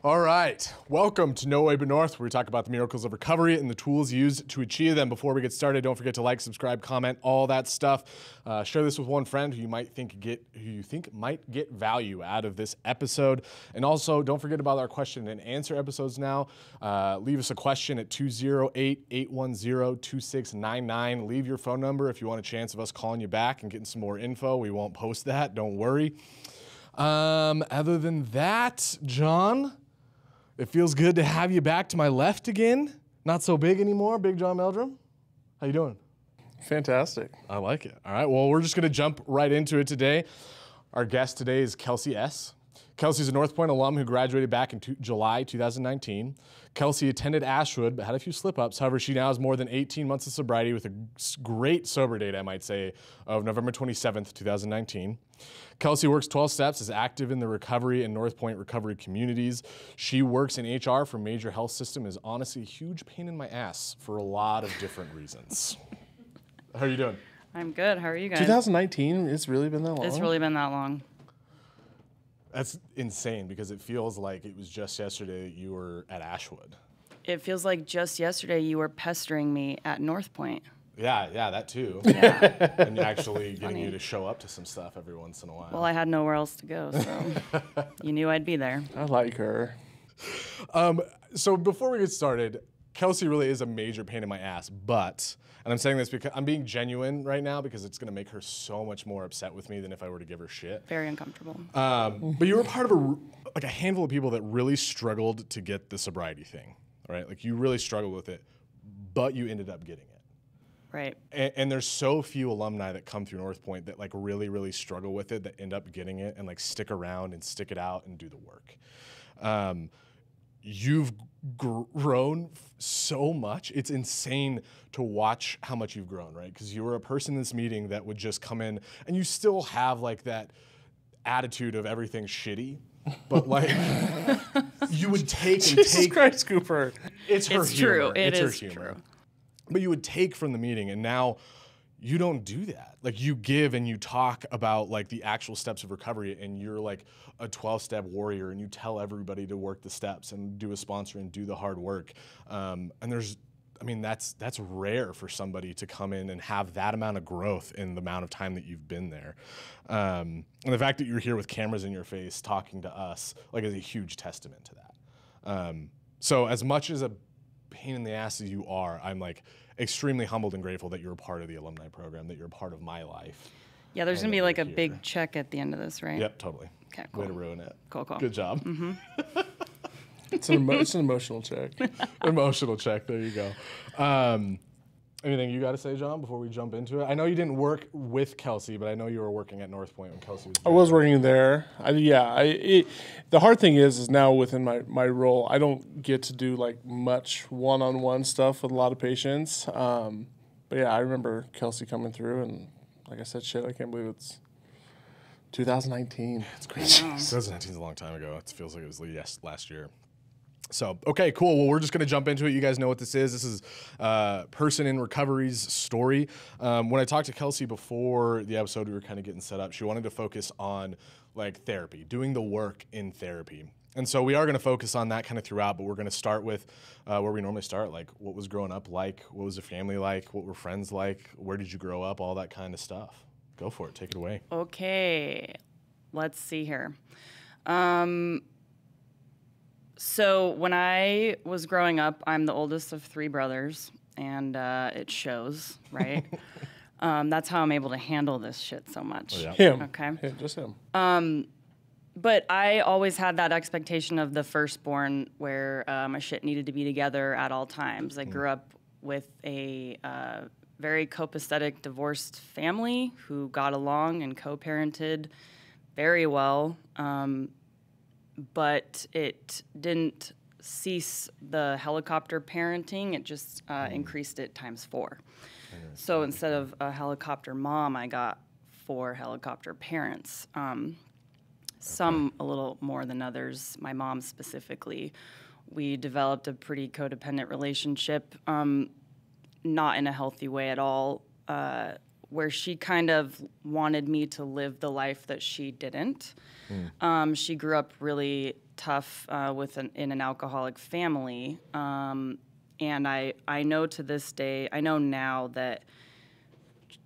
All right, welcome to No Way But North, where we talk about the miracles of recovery and the tools used to achieve them. Before we get started, don't forget to like, subscribe, comment, all that stuff. Share this with one friend who you think might get value out of this episode. And also, don't forget about our question and answer episodes now. Leave us a question at 208-810-2699. Leave your phone number if you want a chance of us calling you back and getting some more info. We won't post that, don't worry. Other than that, John, it feels good to have you back to my left again. Not so big anymore, Big John Meldrum. How you doing? Fantastic. I like it. All right, well, we're just going to jump right into it today. Our guest today is Kelsey S. Kelsey's a Northpoint alum who graduated back in July 2019. Kelsey attended Ashwood, but had a few slip-ups. However, she now has more than 18 months of sobriety with a great sober date, I might say, of November 27th, 2019. Kelsey works 12 steps, is active in the recovery and Northpoint recovery communities. She works in HR for major health system, is honestly a huge pain in my ass for a lot of different reasons. How are you doing? I'm good. How are you guys? 2019, it's really been that long? It's really been that long. That's insane because it feels like it was just yesterday that you were at Ashwood. It feels like just yesterday you were pestering me at Northpoint. Yeah, that too. Yeah. And actually getting you to show up to some stuff every once in a while. Well, I had nowhere else to go, so you knew I'd be there. I like her. So before we get started, Kelsey really is a major pain in my ass, but, and I'm saying this because I'm being genuine right now because it's going to make her so much more upset with me than if I were to give her shit. Very uncomfortable. But you were part of a handful of people that really struggled to get the sobriety thing, right? Like you really struggled with it, but you ended up getting it. Right. And there's so few alumni that come through Northpoint that like really, really struggle with it that end up getting it and like stick around and stick it out and do the work. You've grown so much. It's insane to watch how much you've grown, right? Because you were a person in this meeting that would just come in and you still have like that attitude of everything's shitty, but like you would take and Jesus take. Christ, Cooper. It's her It's humor. true. It It's is her humor. true. But you would take from the meeting, and now you don't do that. Like you give and you talk about like the actual steps of recovery, and you're like a 12-step warrior, and you tell everybody to work the steps and do a sponsor and do the hard work. And that's rare for somebody to come in and have that amount of growth in the amount of time that you've been there. And the fact that you're here with cameras in your face talking to us like is a huge testament to that. So as much as a pain in the ass as you are, I'm like extremely humbled and grateful that you're a part of the alumni program, that you're a part of my life. Yeah, there's going to be like a big check at the end of this, right? Yep, totally. Okay, cool. Way to ruin it. Cool. Good job. Mm-hmm. It's an emotional check. Emotional check. There you go. Anything you got to say, John, before we jump into it? I know you didn't work with Kelsey, but I know you were working at Northpoint when Kelsey was there. I was working there. The hard thing is now within my role, I don't get to do like much one-on-one stuff with a lot of patients. But yeah, I remember Kelsey coming through, and like I said, shit, I can't believe it's 2019. It's crazy. 2019 is a long time ago. It feels like it was last year. So, okay, cool. Well, we're just going to jump into it. You guys know what this is. This is Person in Recovery's story. When I talked to Kelsey before the episode, we were kind of getting set up. She wanted to focus on like therapy, doing the work in therapy. And so we are going to focus on that kind of throughout, but we're going to start with where we normally start, like what was growing up like, what was the family like, what were friends like, where did you grow up, all that kind of stuff. Go for it. Take it away. Okay. Let's see here. So when I was growing up, I'm the oldest of three brothers, and it shows, right? That's how I'm able to handle this shit so much. Oh, yeah. Him. Okay. Yeah, just him. But I always had that expectation of the firstborn where my shit needed to be together at all times. I grew up with a very copacetic divorced family who got along and co-parented very well. But it didn't cease the helicopter parenting. It just increased it times 4. So instead of a helicopter mom, I got 4 helicopter parents. Some a little more than others. My mom specifically, we developed a pretty codependent relationship, not in a healthy way at all, where she kind of wanted me to live the life that she didn't. She grew up really tough in an alcoholic family. And I know to this day, I know now that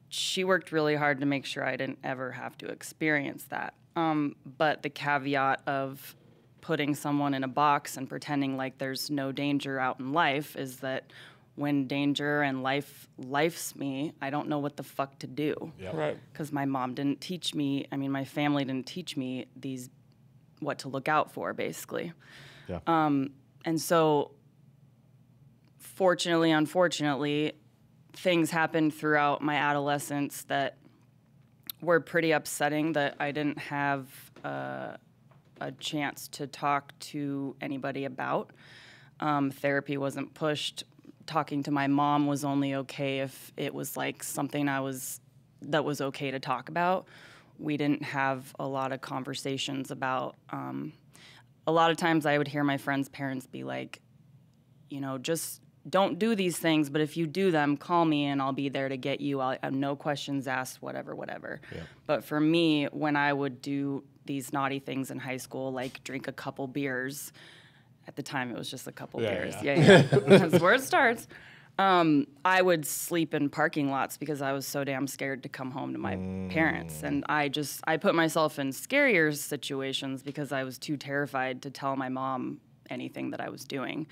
she worked really hard to make sure I didn't ever have to experience that. But the caveat of putting someone in a box and pretending like there's no danger out in life is that when danger and life's me, I don't know what the fuck to do. Yep. Right. Because my mom didn't teach me, my family didn't teach me what to look out for, basically. Yeah. And so, fortunately, unfortunately, things happened throughout my adolescence that were pretty upsetting that I didn't have a chance to talk to anybody about. Therapy wasn't pushed. Talking to my mom was only okay if it was like something that was okay to talk about. We didn't have a lot of conversations about, a lot of times I would hear my friends' parents be like, just don't do these things, but if you do them, call me and I'll be there to get you. I'll have no questions asked, whatever. Yeah. But for me, when I would do these naughty things in high school, like drink a couple beers, at the time it was just a couple beers. Yeah. That's where it starts. I would sleep in parking lots because I was so damn scared to come home to my parents. And I put myself in scarier situations because I was too terrified to tell my mom anything that I was doing.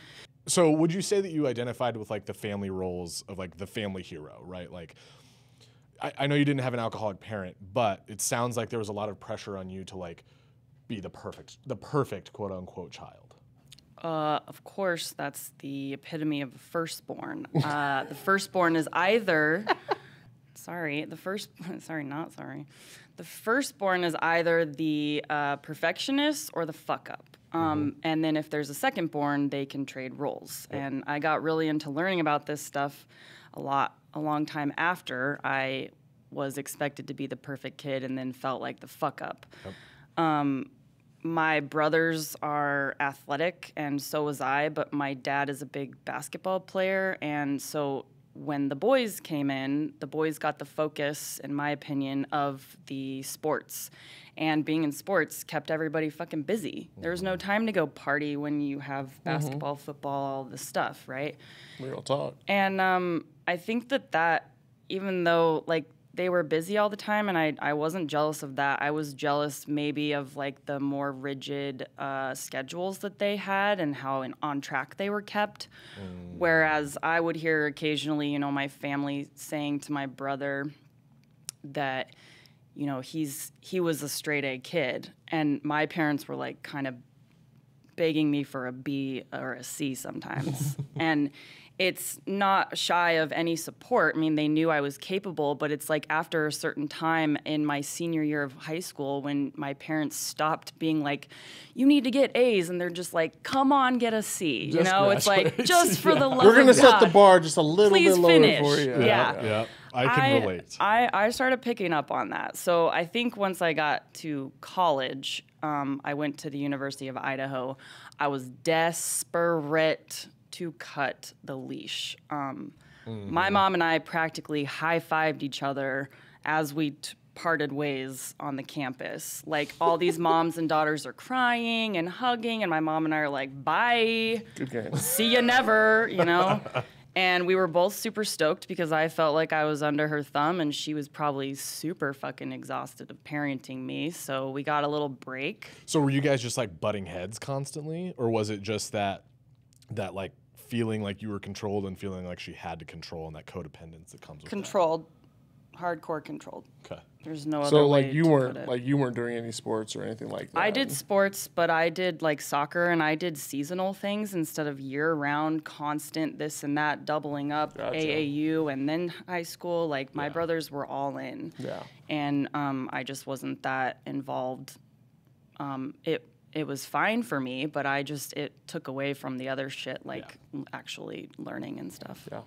So would you say that you identified with like the family roles of like the family hero, right? Like, I know you didn't have an alcoholic parent, but it sounds like there was a lot of pressure on you to like be the perfect quote unquote child. Of course, that's the epitome of a firstborn. The firstborn is either, the firstborn is either the perfectionist or the fuck up. And then if there's a secondborn, they can trade roles. Yep. And I got really into learning about this stuff a long time after I was expected to be the perfect kid and then felt like the fuck up. Yep. My brothers are athletic, and so was I, but my dad is a big basketball player, and so when the boys came in, the boys got the focus, in my opinion, of the sports. And being in sports kept everybody fucking busy. There was no time to go party when you have basketball, football, all this stuff, right? Real talk. And I think that even though, like, they were busy all the time, and I wasn't jealous of that. I was jealous maybe of, like, the more rigid schedules that they had and how on track they were kept. Whereas I would hear occasionally, my family saying to my brother that, he was a straight A kid. And my parents were, like, kind of begging me for a B or a C sometimes. And it's not shy of any support. I mean, they knew I was capable, but it's like after a certain time in my senior year of high school when my parents stopped being like, you need to get A's, and they're just like, come on, get a C. It's like, just for the love of God. We're going to set the bar just a little bit lower finish. For you. Yeah. I can relate. I started picking up on that. So I think once I got to college, I went to the University of Idaho. I was desperate to cut the leash. My mom and I practically high-fived each other as we parted ways on the campus. Like, all these moms and daughters are crying and hugging, and my mom and I are like, bye. Good game. See you never, And we were both super stoked because I felt like I was under her thumb, and she was probably super fucking exhausted of parenting me. So we got a little break. So were you guys just like butting heads constantly, or was it just that like feeling like you were controlled and feeling like she had to control, and that codependence that comes with controlled, hardcore controlled. Okay. There's no other So way like you to weren't put it. like you weren't doing any sports or anything like that. I did sports, but I did like soccer, and I did seasonal things instead of year-round, constant this and that, doubling up. Gotcha. AAU and then high school. Like, my brothers were all in. Yeah. And I just wasn't that involved. It was fine for me, but it took away from the other shit, like actually learning and stuff. Yeah.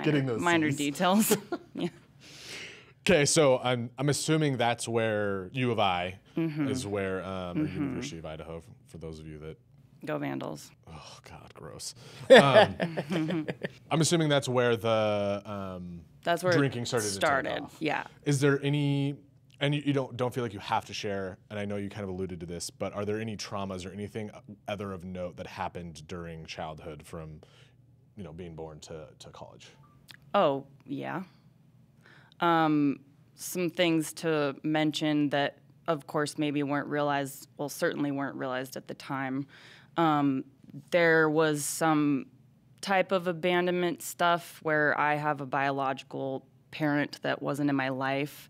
Getting those minor C's. details. Yeah. Okay, so I'm assuming that's where U of I is where, or University of Idaho, for those of you that... Go Vandals. Oh, God, gross. I'm assuming that's where the That's where drinking started to take off. Yeah. Is there any And you don't feel like you have to share, and I know you kind of alluded to this, but are there any traumas or anything other of note that happened during childhood from, being born to college? Oh, yeah. Some things to mention that, of course, maybe certainly weren't realized at the time. There was some type of abandonment stuff where I have a biological parent that wasn't in my life.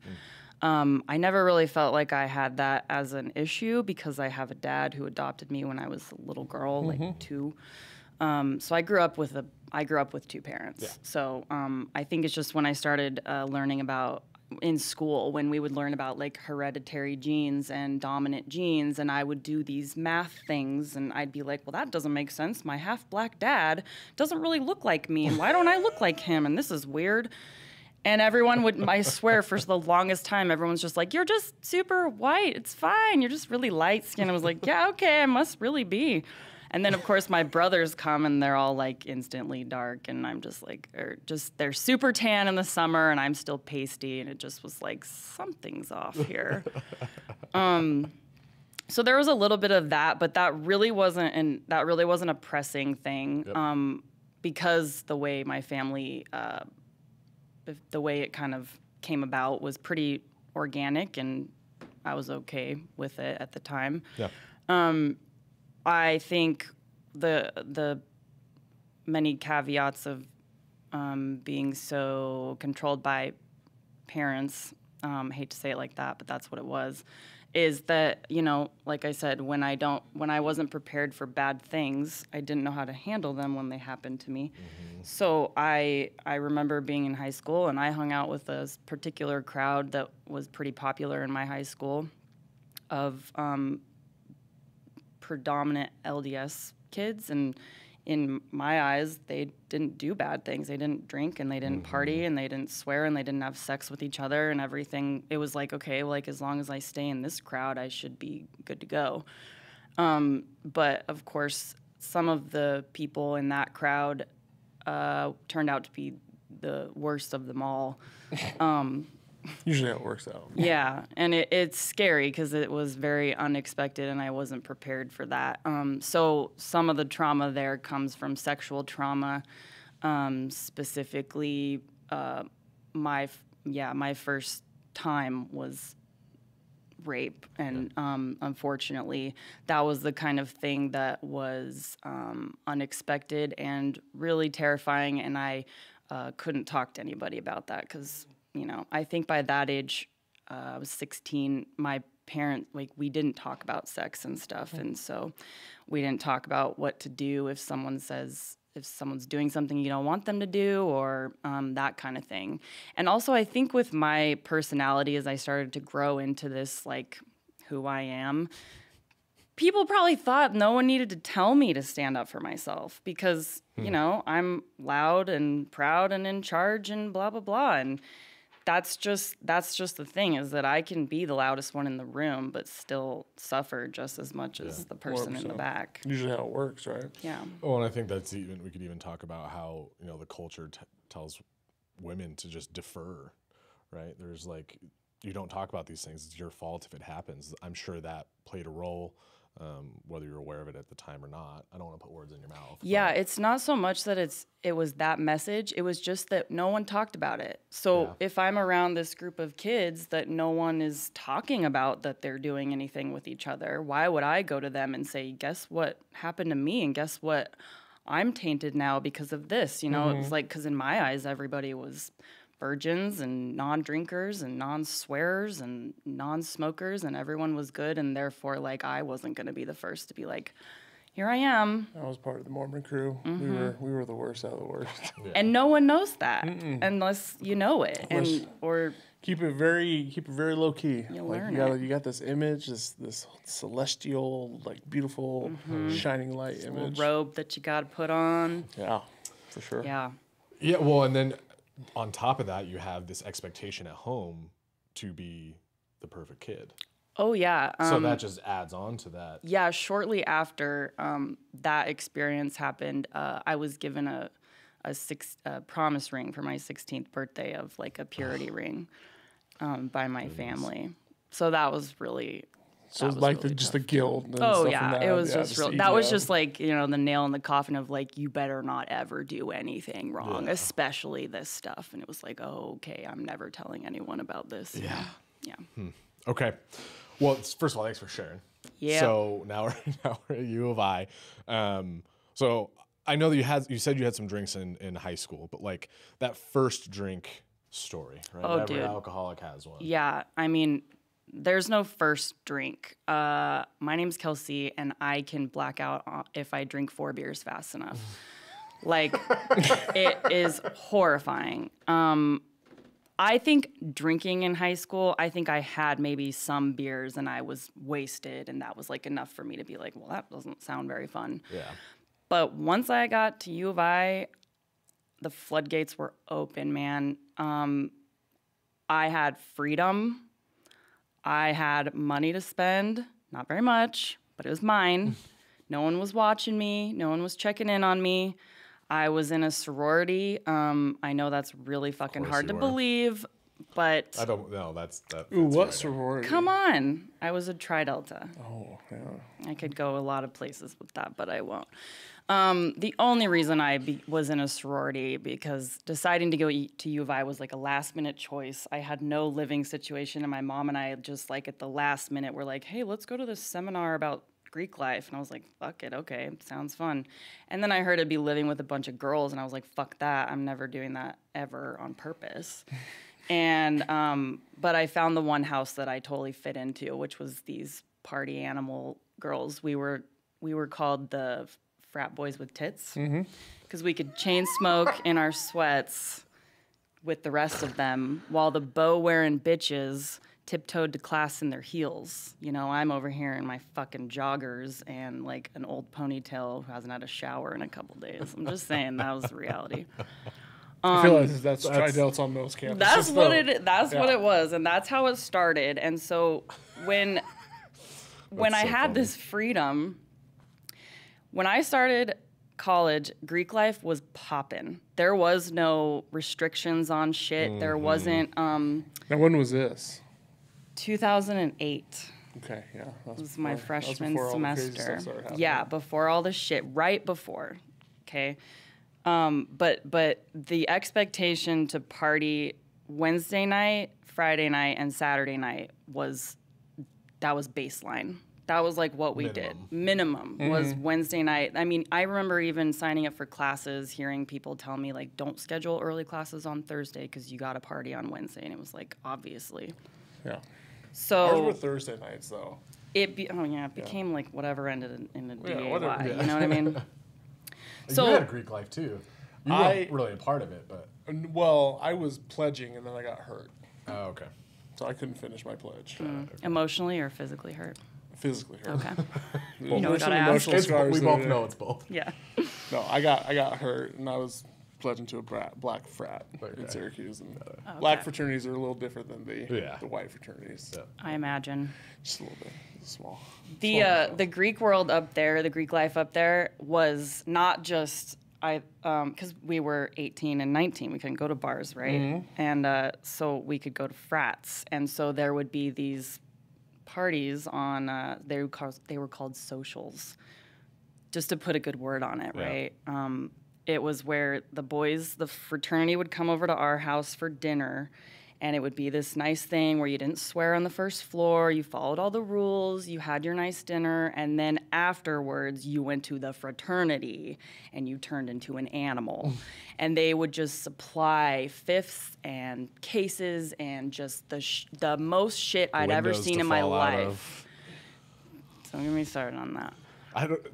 I never really felt like I had that as an issue because I have a dad who adopted me when I was a little girl, like 2. So I grew up with two parents. Yeah. So I think it's just when I started learning about in school, when we would learn about like hereditary genes and dominant genes, and I would do these math things, and I'd be like, well, that doesn't make sense. My half-black dad doesn't really look like me, and why don't I look like him? And this is weird. And everyone would, I swear, for the longest time, everyone's just like, you're just super white. It's fine. You're just really light skinned. I was like, yeah, okay, I must really be. And then, of course, my brothers come and they're all like instantly dark. And I'm just like, they're super tan in the summer and I'm still pasty. And it just was like, something's off here. So there was a little bit of that, but that really wasn't a pressing thing. Yep. Because the way my family, the way it kind of came about was pretty organic and I was okay with it at the time. Yeah. I think the many caveats of being so controlled by parents, hate to say it like that, but that's what it was, is that, like I said, when I wasn't prepared for bad things, I didn't know how to handle them when they happened to me. Mm-hmm. So I remember being in high school and I hung out with a particular crowd that was pretty popular in my high school of predominant LDS kids, and in my eyes, they didn't do bad things. They didn't drink, and they didn't party, and they didn't swear, and they didn't have sex with each other, and everything. It was like, okay, like as long as I stay in this crowd, I should be good to go. But of course, some of the people in that crowd turned out to be the worst of them all. Usually how it works out. Yeah, and it's scary because it was very unexpected and I wasn't prepared for that. So some of the trauma there comes from sexual trauma, specifically my first time was rape, and unfortunately that was the kind of thing that was unexpected and really terrifying, and I couldn't talk to anybody about that because I think by that age, I was 16, my parents, we didn't talk about sex and stuff. And so we didn't talk about what to do if someone's doing something you don't want them to do, or that kind of thing. And also I think with my personality, as I started to grow into this, like who I am, people probably thought no one needed to tell me to stand up for myself because, I'm loud and proud and in charge and blah, blah, blah. And that's just the thing, is that I can be the loudest one in the room but still suffer just as much as the person in the back. Usually how it works, right? Yeah. Oh, and I think we could even talk about how, the culture tells women to just defer, right? There's like, you don't talk about these things. It's your fault if it happens. I'm sure that played a role, whether you're aware of it at the time or not. I don't want to put words in your mouth. Yeah, it's not so much that it was that message. It was just that no one talked about it. So if I'm around this group of kids that no one is talking about that they're doing anything with each other, why would I go to them and say, guess what happened to me, and guess what? I'm tainted now because of this. It was like, because in my eyes, everybody was virgins and non-drinkers and non-swearers and non-smokers, and everyone was good, and therefore, like, I wasn't going to be the first to be like, here I am. I was part of the Mormon crew. We were the worst out of the worst. Yeah. And no one knows that unless you know it, or keep it very low key. You like learn you got this image, this celestial, like beautiful, shining light image. Robe that you got to put on. Yeah, for sure. Yeah. Yeah. Well, and then on top of that, you have this expectation at home to be the perfect kid. Oh, yeah. So that just adds on to that. Yeah, shortly after that experience happened, I was given a promise ring for my 16th birthday of like a purity ring by my family. So that was really. So it's like just the guilt. And Oh stuff yeah, and that. it was just real. That was just like, you know, the nail in the coffin of like, you better not ever do anything wrong, especially this stuff. And it was like, oh, okay, I'm never telling anyone about this. Yeah. Yeah. Okay. Well, first of all, thanks for sharing. Yeah. So now we're at U of I. So I know that you said you had some drinks in high school, but like that first drink story, right? Oh, Every dude. alcoholic has one. Yeah. I mean, there's no first drink. My name's Kelsey, and I can black out if I drink 4 beers fast enough. Like, it is horrifying. I think drinking in high school, I think I had maybe some beers and I was wasted, and that was like enough for me to be like, well, that doesn't sound very fun. Yeah. But once I got to U of I, the floodgates were open, man. I had freedom. I had money to spend, not very much, but it was mine. No one was watching me. No one was checking in on me. I was in a sorority. I know that's really fucking hard to believe, but I don't know. That's Ooh, what right. sorority? come on. I was a Tri-Delta. Oh, yeah. I could go a lot of places with that, but I won't. The only reason I was in a sorority because deciding to go to U of I was like a last minute choice. I had no living situation, and my mom and I just like at the last minute were like, hey, let's go to this seminar about Greek life. And I was like, fuck it, okay, sounds fun. And then I heard it'd be living with a bunch of girls, and I was like, fuck that, I'm never doing that ever on purpose. And but I found the one house that I totally fit into, which was these party animal girls. We were called the frat boys with tits because we could chain smoke in our sweats with the rest of them while the bow wearing bitches tiptoed to class in their heels. You know, I'm over here in my fucking joggers and like an old ponytail who hasn't had a shower in a couple days. I'm just saying that was the reality. I feel like that's Tri-Delta on most campuses. That's what it was, and that's how it started. And so when I had this freedom, when I started college, Greek life was poppin'. There was no restrictions on shit. There wasn't. Now, when was this? 2008. Okay, yeah. It was my freshman semester. Yeah, before all the shit, right before. Okay. But the expectation to party Wednesday night, Friday night, and Saturday night was baseline. That was like what we did. Minimum was Wednesday night. I mean, I remember even signing up for classes, hearing people tell me like, don't schedule early classes on Thursday because you got to party on Wednesday. And it was like, obviously. Yeah. So ours were Thursday nights though. It became like whatever ended in the DAY. Whatever. You know what I mean? So you had a Greek life too. You weren't really a part of it, but well, I was pledging and then I got hurt. oh, okay. So I couldn't finish my pledge. Emotionally or physically hurt? Physically hurt. Okay. Well, You know, we there's some gotta ask. emotional scars We that both are- know it's both. Yeah. No, I got hurt and I was pledging to a black frat in Syracuse. And black fraternities are a little different than the white fraternities. Yeah. I imagine. Just a little bit small. The Greek world up there, the Greek life up there was not just because we were 18 and 19, we couldn't go to bars, right? And so we could go to frats, and so there would be these parties on. They were called socials, just to put a good word on it, right? It was where the fraternity would come over to our house for dinner, and it would be this nice thing where you didn't swear on the first floor, you followed all the rules, you had your nice dinner, and then afterwards you went to the fraternity and you turned into an animal. And they would just supply fifths and cases and just the most shit I'd ever seen in my life. Don't get me started on that.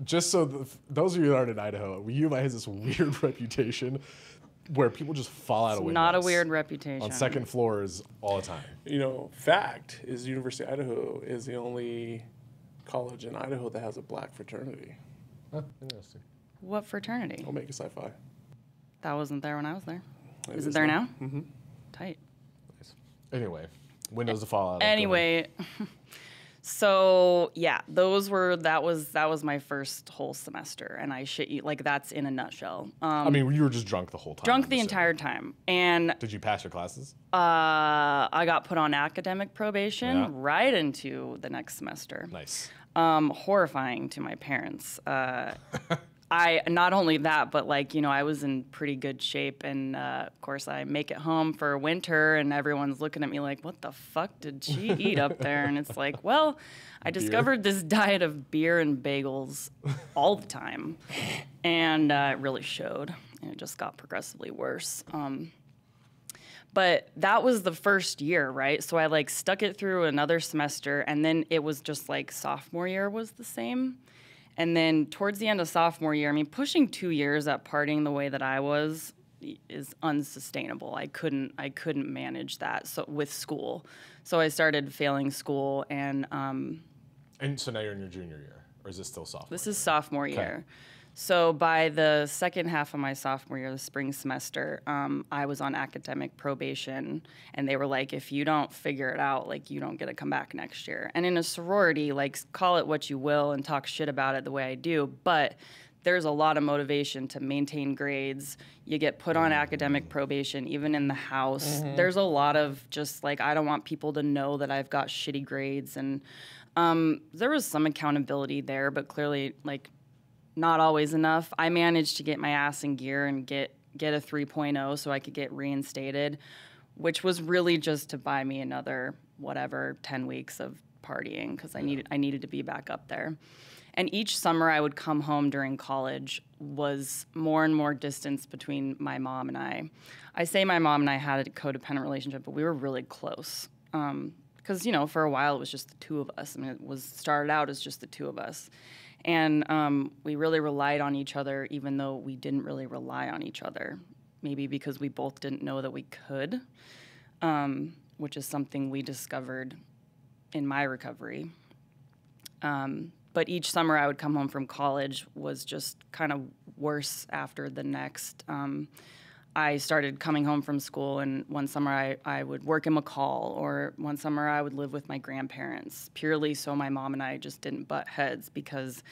Those of you that aren't in Idaho, U of I has this weird reputation where people just fall out of windows. Not a weird reputation. On second floors all the time. You know, fact is University of Idaho is the only college in Idaho that has a black fraternity. Huh, interesting. What fraternity? Omega Psi Phi. That wasn't there when I was there. Is it is there now. now? Tight. Nice. Anyway, windows to fall out of. Anyway, So yeah, that was my first whole semester, and I shit you, like that's in a nutshell. I mean, you were just drunk the whole time. Drunk the entire time, and Did you pass your classes? I got put on academic probation Yeah. right into the next semester. Nice. Horrifying to my parents. I not only that, but like, you know, I was in pretty good shape, and of course I make it home for winter, and everyone's looking at me like, what the fuck did she eat up there? And it's like, well, I discovered this diet of beer and bagels all the time, and it really showed, and it just got progressively worse. But that was the first year, right? So I like stuck it through another semester, and then it was just like sophomore year was the same. And then towards the end of sophomore year, I mean, pushing 2 years at partying the way that I was is unsustainable. I couldn't manage that with school. So I started failing school, and so now you're in your junior year, or is this still sophomore? this is sophomore year. So by the second half of my sophomore year, the spring semester, I was on academic probation, and they were like, if you don't figure it out, like, you don't get to come back next year. And in a sorority, like, call it what you will and talk shit about it the way I do, but there's a lot of motivation to maintain grades. You get put on academic probation, even in the house. Mm-hmm. There's a lot of just, like, I don't want people to know that I've got shitty grades. And there was some accountability there, but clearly, like, not always enough. I managed to get my ass in gear and get a 3.0 so I could get reinstated, which was really just to buy me another 10 weeks of partying, because I needed to be back up there. And each summer I would come home during college was more and more distance between my mom and I. I say my mom and I had a codependent relationship, but we were really close. Because, you know, for a while it was just the two of us. I mean, it started out as just the two of us. And we really relied on each other, even though we didn't really rely on each other. Maybe because we both didn't know that we could, which is something we discovered in my recovery. But each summer I would come home from college was just kind of worse after the next. I started coming home from school, and one summer I would work in McCall, or one summer I would live with my grandparents, purely so my mom and I just didn't butt heads, because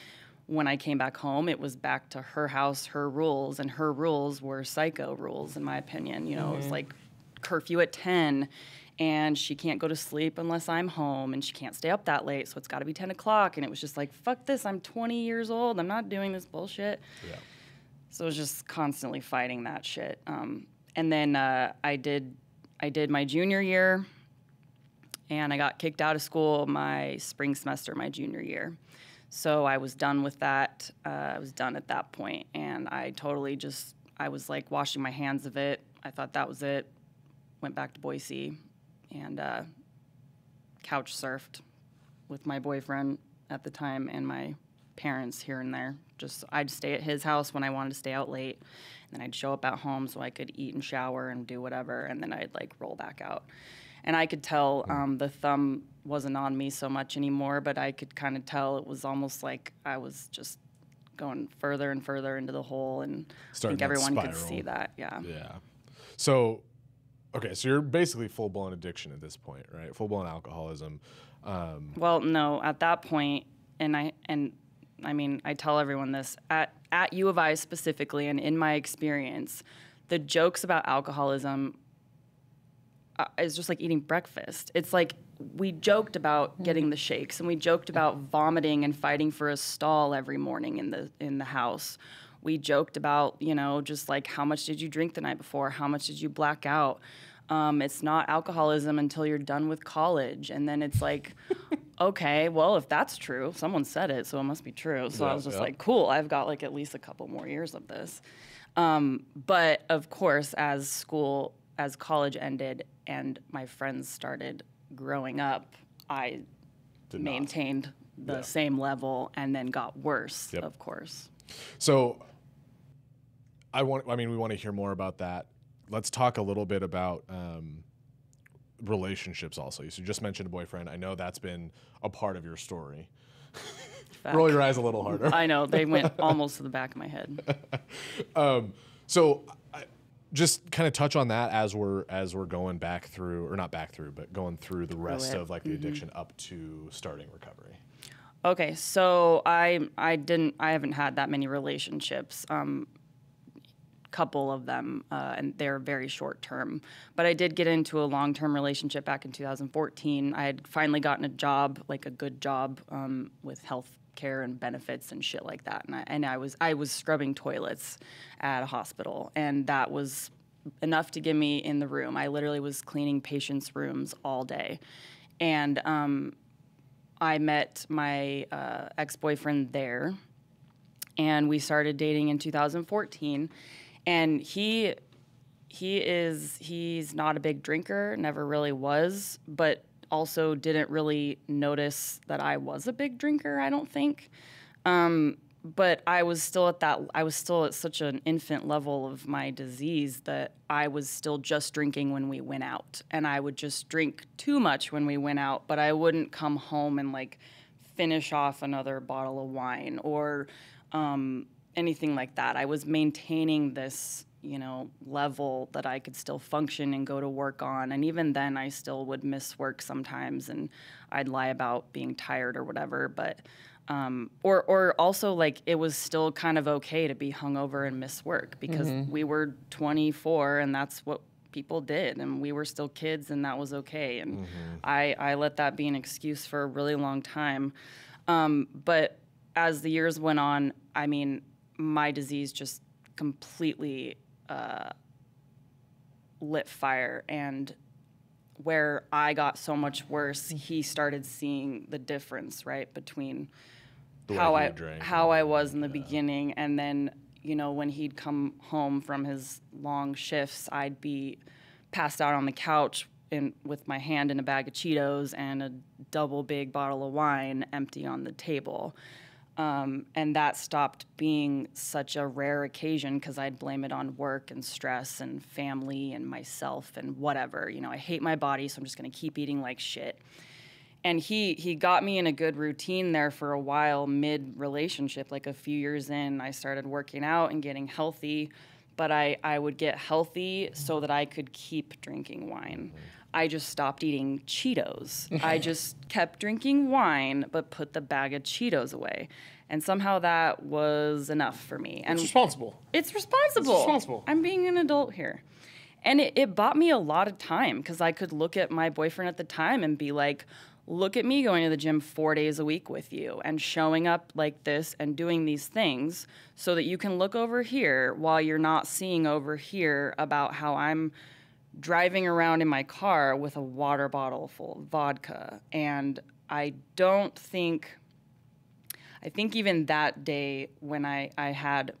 when I came back home, it was back to her house, her rules, and her rules were psycho rules, in my opinion. You know, It was like curfew at 10, and she can't go to sleep unless I'm home, and she can't stay up that late, so it's got to be 10 o'clock, and it was just like, fuck this, I'm 20 years old, I'm not doing this bullshit. Yeah. So I was just constantly fighting that shit. And then I did my junior year, and I got kicked out of school my spring semester, my junior year. So I was done with that. I was done at that point, and I was like washing my hands of it. I thought that was it. Went back to Boise and couch surfed with my boyfriend at the time and my parents here and there. I'd stay at his house when I wanted to stay out late, and then I'd show up at home so I could eat and shower and do whatever, and then I'd like roll back out. And I could tell the thumb wasn't on me so much anymore, but I could kind of tell it was almost like I was just going further and further into the hole, and I think everyone could see that. Yeah. So, okay, so you're basically full-blown addiction at this point, right? Full-blown alcoholism. Well, no, at that point, I mean, I tell everyone this, at U of I specifically, and in my experience, the jokes about alcoholism is just like eating breakfast. It's like we joked about getting the shakes, and we joked about vomiting and fighting for a stall every morning in the house. We joked about, you know, just like, how much did you drink the night before? How much did you black out? It's not alcoholism until you're done with college. And then it's like, okay, well, if that's true, someone said it, so it must be true. So I was just like, cool, I've got like at least a couple more years of this. But of course, as college ended and my friends started growing up, I maintained the same level and then got worse, of course. So we want to hear more about that. Let's talk a little bit about relationships also. You just mentioned a boyfriend. I know that's been a part of your story. Roll your eyes a little harder. I know. They went almost to the back of my head. So just kind of touch on that as we're going back through, or not back through, but going through the rest of like the addiction up to starting recovery. Okay, so I haven't had that many relationships. Couple of them, and they're very short term. But I did get into a long-term relationship back in 2014. I had finally gotten a job, like a good job, with health care and benefits and shit like that. And I was scrubbing toilets at a hospital, and that was enough to get me in the room. I literally was cleaning patients' rooms all day, and I met my ex-boyfriend there, and we started dating in 2014. And he's not a big drinker, never really was, but also didn't really notice that I was a big drinker, I don't think. But I was still at such an infant level of my disease that I was still just drinking when we went out. And I would just drink too much when we went out, but I wouldn't come home and like finish off another bottle of wine or anything like that. I was maintaining this, level that I could still function and go to work on. And even then I still would miss work sometimes, and I'd lie about being tired or whatever. But, or also like it was still kind of okay to be hungover and miss work because we were 24 and that's what people did. And we were still kids and that was okay. And I let that be an excuse for a really long time. But as the years went on, I mean, my disease just completely lit fire, and where I got so much worse, he started seeing the difference, right, between how I was in the beginning, and then when he'd come home from his long shifts, I'd be passed out on the couch with my hand in a bag of Cheetos and a double big bottle of wine empty on the table. And that stopped being such a rare occasion because I'd blame it on work and stress and family and myself and whatever. I hate my body, so I'm just going to keep eating like shit. And he got me in a good routine there for a while, mid-relationship. Like a few years in, I started working out and getting healthy, but I would get healthy so that I could keep drinking wine. I just stopped eating Cheetos. I just kept drinking wine, but put the bag of Cheetos away. And somehow that was enough for me. And it's responsible. It's responsible. I'm being an adult here. And it bought me a lot of time because I could look at my boyfriend at the time and be like, look at me going to the gym 4 days a week with you and showing up like this and doing these things so that you can look over here while you're not seeing over here about how I'm driving around in my car with a water bottle full of vodka. And I think even that day when I had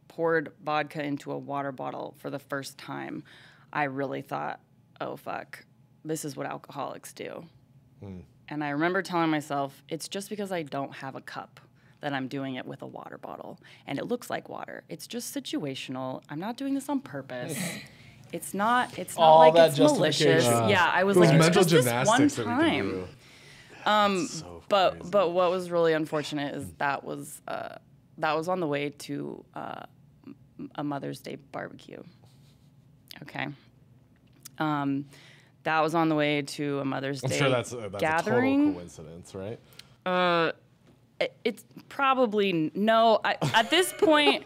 poured vodka into a water bottle for the first time, I really thought, oh, fuck, this is what alcoholics do. And I remember telling myself, it's just because I don't have a cup that I'm doing it with a water bottle. And it looks like water. It's just situational. I'm not doing this on purpose. It's not like it's malicious. Yeah, I was like, it's just this one time. But what was really unfortunate is that was on the way to a Mother's Day barbecue. Okay. That was on the way to a Mother's Day gathering. I'm sure that's a total coincidence, right? It's probably no. At this point,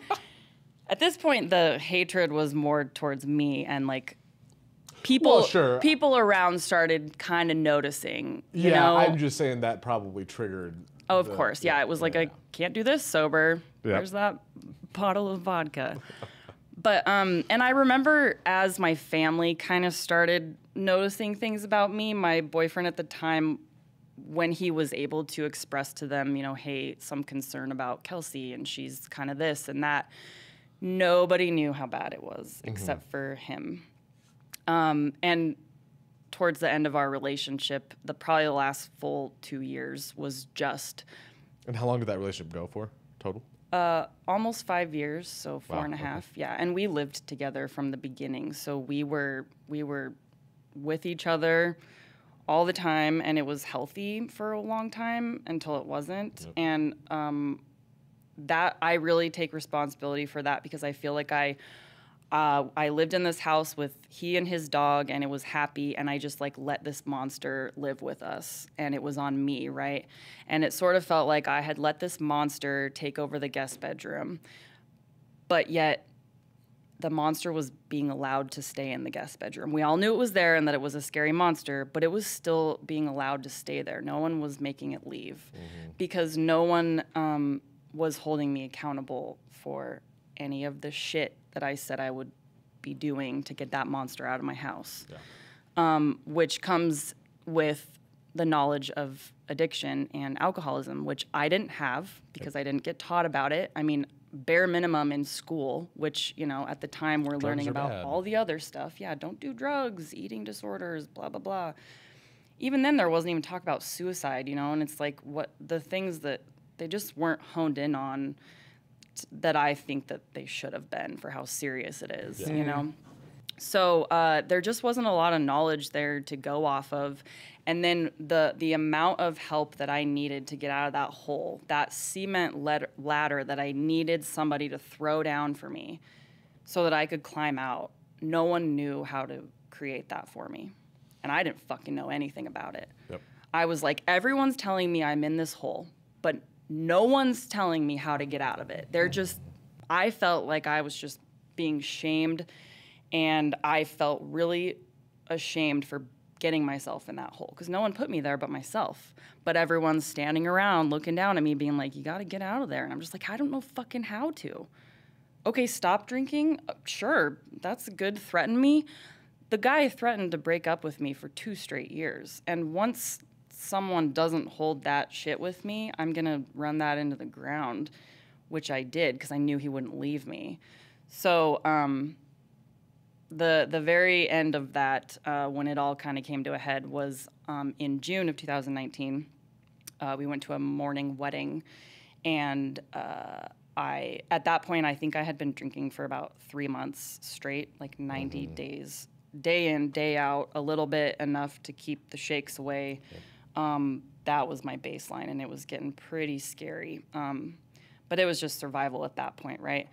the hatred was more towards me, and like people around started kind of noticing. You know? I'm just saying that probably triggered. Oh, of course, yeah. It was like I can't do this sober. Yep. There's that bottle of vodka. But and I remember as my family kind of started noticing things about me, my boyfriend at the time, when he was able to express to them, you know, hey, some concern about Kelsey and she's kind of this and that, nobody knew how bad it was except for him. And towards the end of our relationship, probably the last full 2 years was just. And how long did that relationship go for total? Almost 5 years, so four and a half. Yeah, and we lived together from the beginning, so we were with each other all the time, and it was healthy for a long time until it wasn't. Yep. And that I really take responsibility for that because I feel like I I lived in this house with he and his dog, and it was happy, and I just, like, let this monster live with us, and it was on me, right? And it sort of felt like I had let this monster take over the guest bedroom, but yet the monster was being allowed to stay in the guest bedroom. We all knew it was there and that it was a scary monster, but it was still being allowed to stay there. No one was making it leave because no one was holding me accountable for any of the shit that I said I would be doing to get that monster out of my house, which comes with the knowledge of addiction and alcoholism, which I didn't have because I didn't get taught about it. I mean, bare minimum in school, which, you know, at the time we're learning about all the other stuff. Yeah, don't do drugs, eating disorders, blah, blah, blah. Even then, there wasn't even talk about suicide, you know, and it's like what the things that they just weren't honed in on that I think that they should have been for how serious it is, you know? So there just wasn't a lot of knowledge there to go off of. And then the amount of help that I needed to get out of that hole, that cement ladder that I needed somebody to throw down for me so that I could climb out, no one knew how to create that for me. And I didn't fucking know anything about it. Yep. I was like, everyone's telling me I'm in this hole, but no one's telling me how to get out of it. I felt like I was just being shamed, and I felt really ashamed for getting myself in that hole because no one put me there but myself. But everyone's standing around looking down at me being like, you got to get out of there. And I'm just like, I don't know fucking how to. Okay, stop drinking? Sure, that's good. Threaten me? The guy threatened to break up with me for 2 straight years. And once someone doesn't hold that shit with me, I'm going to run that into the ground, which I did because I knew he wouldn't leave me. So the very end of that, when it all kind of came to a head, was in June of 2019. We went to a morning wedding, and at that point, I think I had been drinking for about 3 months straight, like 90 days, day in, day out, a little bit, enough to keep the shakes away. That was my baseline, and it was getting pretty scary. But it was just survival at that point, right?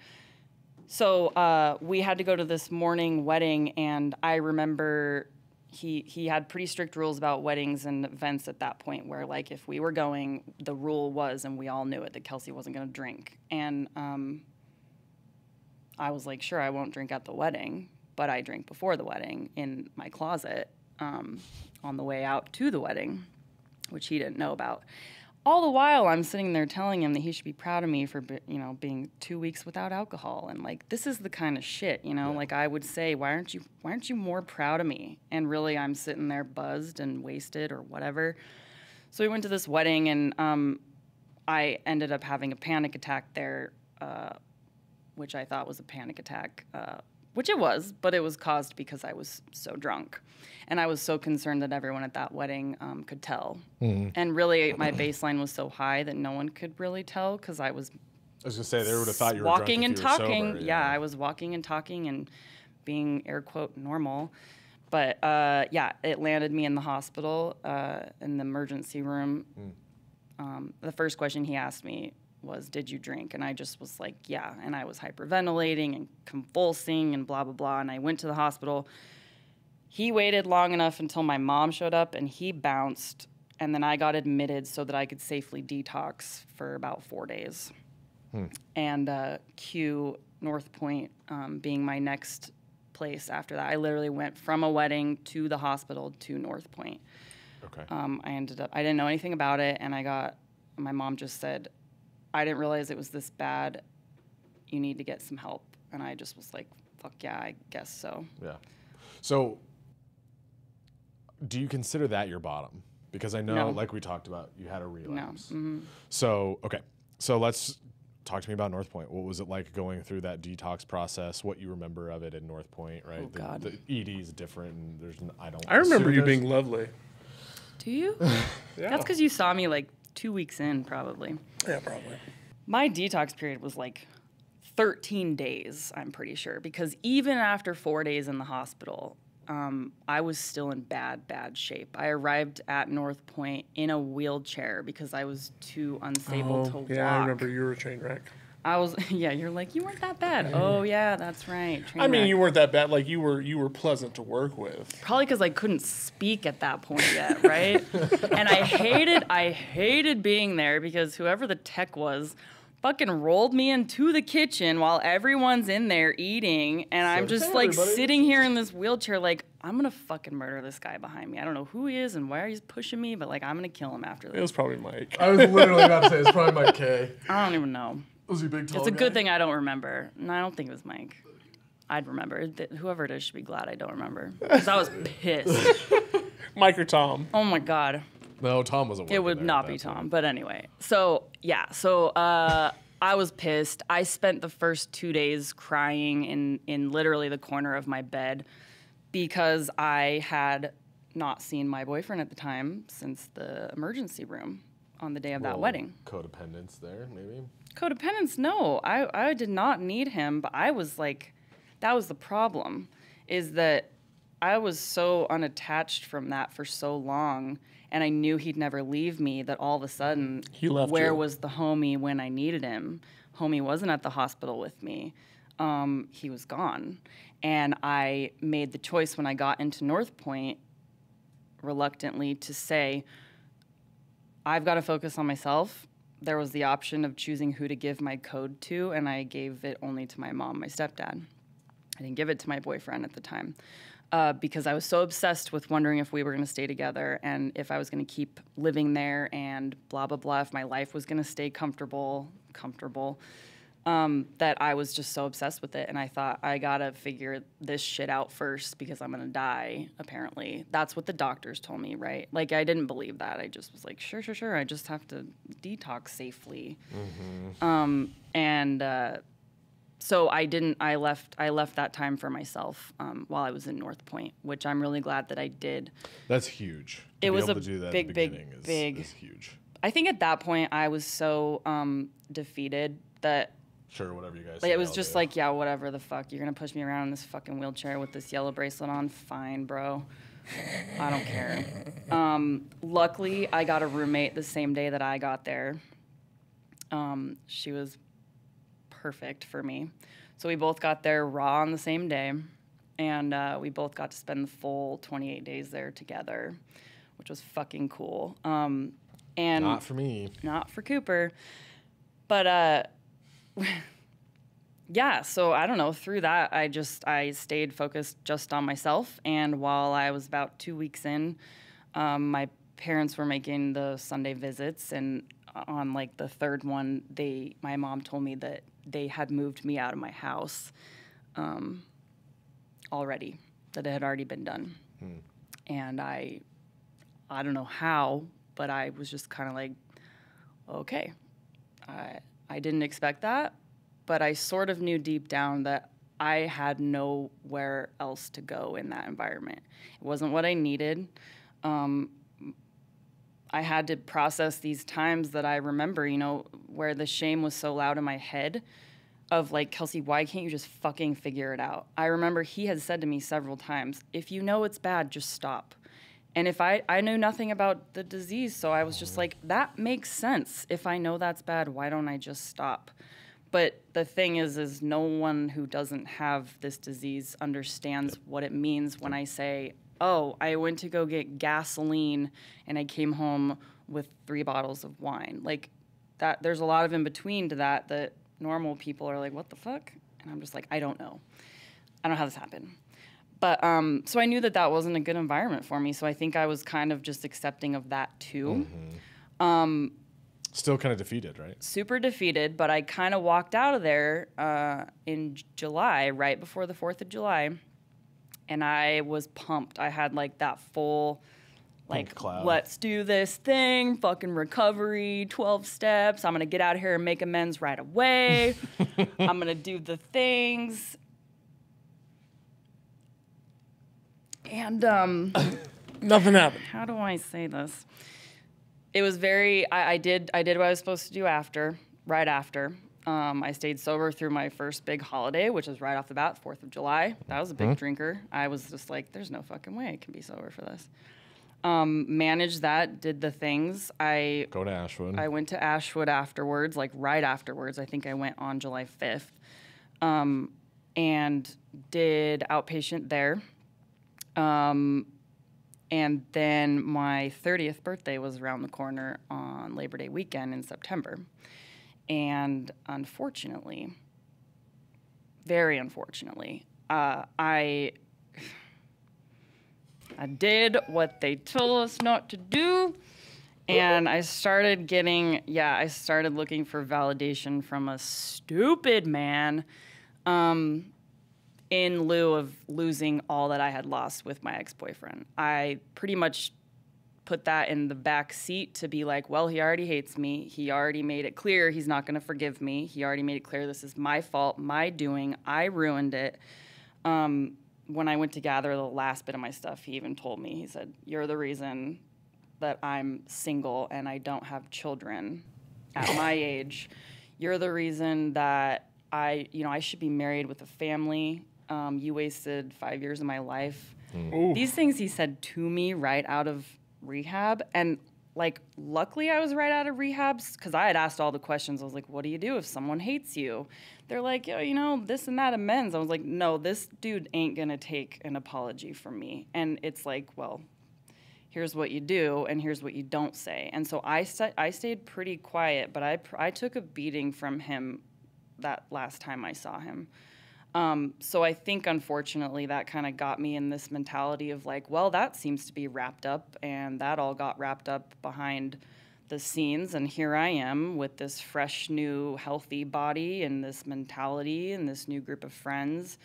So we had to go to this morning wedding, and I remember he had pretty strict rules about weddings and events at that point, where, like, if we were going, the rule was, and we all knew it, that Kelsey wasn't going to drink. And I was like, sure, I won't drink at the wedding, but I drank before the wedding in my closet on the way out to the wedding, which he didn't know about. All the while, I'm sitting there telling him that he should be proud of me for, you know, being 2 weeks without alcohol. And, like, this is the kind of shit, you know? Like, I would say, why aren't you more proud of me? And really, I'm sitting there buzzed and wasted or whatever. So we went to this wedding, and I ended up having a panic attack there, which I thought was a panic attack, which it was, but it was caused because I was so drunk. And I was so concerned that everyone at that wedding could tell. And really, my baseline was so high that no one could really tell because I was going to say, they would have thought you were walking drunk and if you were talking. sober, Yeah, I was walking and talking and being, air quote, normal. But, yeah, it landed me in the hospital, in the emergency room. The first question he asked me was, did you drink? And I just was like, yeah. And I was hyperventilating and convulsing and blah, blah, blah. And I went to the hospital. He waited long enough until my mom showed up, and he bounced, and then I got admitted so that I could safely detox for about 4 days. And Q, Northpoint, being my next place after that. I literally went from a wedding to the hospital to Northpoint. Okay. I didn't know anything about it, and my mom just said, I didn't realize it was this bad. You need to get some help. And I just was like, fuck yeah, I guess so. Yeah. So do you consider that your bottom? Because I know, like we talked about, you had a relapse. No. So, okay. So let's talk to me about Northpoint. What was it like going through that detox process? What you remember of it in Northpoint, right? Oh, God. The ED is different, and I remember you being lovely. Do you? Yeah. That's because you saw me like 2 weeks in, probably. Yeah, probably. My detox period was like 13 days, I'm pretty sure, because even after 4 days in the hospital, I was still in bad shape. I arrived at Northpoint in a wheelchair because I was too unstable to walk. Yeah, I remember you were a train wreck. I was, yeah, you're like, you weren't that bad. Oh, yeah, that's right. Train I mean, wreck. you weren't that bad. Like, you were pleasant to work with. Probably because I couldn't speak at that point yet, right? And I hated being there because whoever the tech was fucking rolled me into the kitchen while everyone's in there eating, and I'm just like sitting here in this wheelchair like, I'm gonna fucking murder this guy behind me. I don't know who he is and why he's pushing me, but like, I'm gonna kill him after It this. was probably Mike. I was literally about to say it's probably Mike K. I don't even know. Was he big, tall It's a guy? good thing I don't remember. No, I don't think it was Mike. I'd remember. Whoever it is should be glad I don't remember. Because I was pissed. Mike or Tom? Oh my God. No, Tom wasn't. It would not be Tom. But anyway. So, yeah. So, I was pissed. I spent the first 2 days crying in literally the corner of my bed because I had not seen my boyfriend at the time since the emergency room on the day of that wedding. Codependence there, maybe? Codependence, no. I did not need him, but I was like, that was the problem, is that I was so unattached from that for so long, and I knew he'd never leave me, that all of a sudden, He left where you. was the homie when I needed him? Homie wasn't at the hospital with me. He was gone. And I made the choice when I got into Northpoint, reluctantly, to say, I've got to focus on myself. There was the option of choosing who to give my code to, and I gave it only to my mom, my stepdad. I didn't give it to my boyfriend at the time because I was so obsessed with wondering if we were going to stay together and if I was going to keep living there and blah, blah, blah, if my life was going to stay comfortable, that I was just so obsessed with it. And I thought, I got to figure this shit out first because I'm going to die, apparently. That's what the doctors told me, right? Like, I didn't believe that. I just was like, sure. I just have to detox safely. So I didn't. I left that time for myself while I was in Northpoint, which I'm really glad that I did. That's huge. It was a to do that big, at the beginning big. is huge. I think at that point I was so defeated that Sure, whatever you guys. like, say, it was I'll just do. like, yeah, whatever the fuck. You're gonna push me around in this fucking wheelchair with this yellow bracelet on. Fine, bro. I don't care. Luckily, I got a roommate the same day that I got there. She was perfect for me. So we both got there raw on the same day, and we both got to spend the full 28 days there together, which was fucking cool. And Not for me. not for Cooper, but yeah. So I don't know. Through that, I stayed focused just on myself. And while I was about 2 weeks in, my parents were making the Sunday visits, and on like the third one, my mom told me that they had moved me out of my house already, that it had already been done. And I don't know how, but I was just kind of like, okay. I didn't expect that, but I sort of knew deep down that I had nowhere else to go in that environment. It wasn't what I needed. I had to process these times that I remember, where the shame was so loud in my head of like, Kelsey, why can't you just fucking figure it out? I remember he had said to me several times, if you know it's bad, just stop. And if I knew nothing about the disease, so I was just like, that makes sense. If I know that's bad, why don't I just stop? But the thing is no one who doesn't have this disease understands what it means when I say, oh, I went to go get gasoline and I came home with 3 bottles of wine. Like, that, there's a lot of in between to that normal people are like, what the fuck? And I'm just like, I don't know. I don't know how this happened. But so I knew that wasn't a good environment for me. So I think I was kind of just accepting of that too. Still kind of defeated, right? Super defeated, but I kind of walked out of there in July, right before the 4th of July. And I was pumped. I had like that full, like, let's do this thing, fucking recovery, 12 steps. I'm going to get out of here and make amends right away. I'm going to do the things. And Nothing happened. how do I say this? It was very, I did what I was supposed to do right after. I stayed sober through my first big holiday, which was right off the bat, 4th of July. That was a big drinker. I was just like, there's no fucking way I can be sober for this. Managed that, did the things. Go to Ashwood. I went to Ashwood afterwards, like right afterwards. I think I went on July 5th, and did outpatient there. And then my 30th birthday was around the corner on Labor Day weekend in September. And unfortunately, very unfortunately, I did what they told us not to do. And I started looking for validation from a stupid man in lieu of losing all that I had lost with my ex-boyfriend. I pretty much put that in the back seat to be like, well, he already hates me. He already made it clear he's not going to forgive me. He already made it clear this is my fault, my doing. I ruined it. When I went to gather the last bit of my stuff, he even told me, he said, you're the reason that I'm single and I don't have children at my age. You're the reason that I should be married with a family. You wasted 5 years of my life. These things he said to me right out of rehab. And like, luckily I was right out of rehab because I had asked all the questions. I was like, what do you do if someone hates you? They're like, this and that amends. I was like, no, this dude ain't going to take an apology from me. And it's like, well, here's what you do and here's what you don't say. And so I stayed pretty quiet, but I took a beating from him that last time I saw him. So I think, unfortunately, that kind of got me in this mentality of like, well, that seems to be wrapped up, and that all got wrapped up behind the scenes, and here I am with this fresh, new, healthy body and this mentality and this new group of friends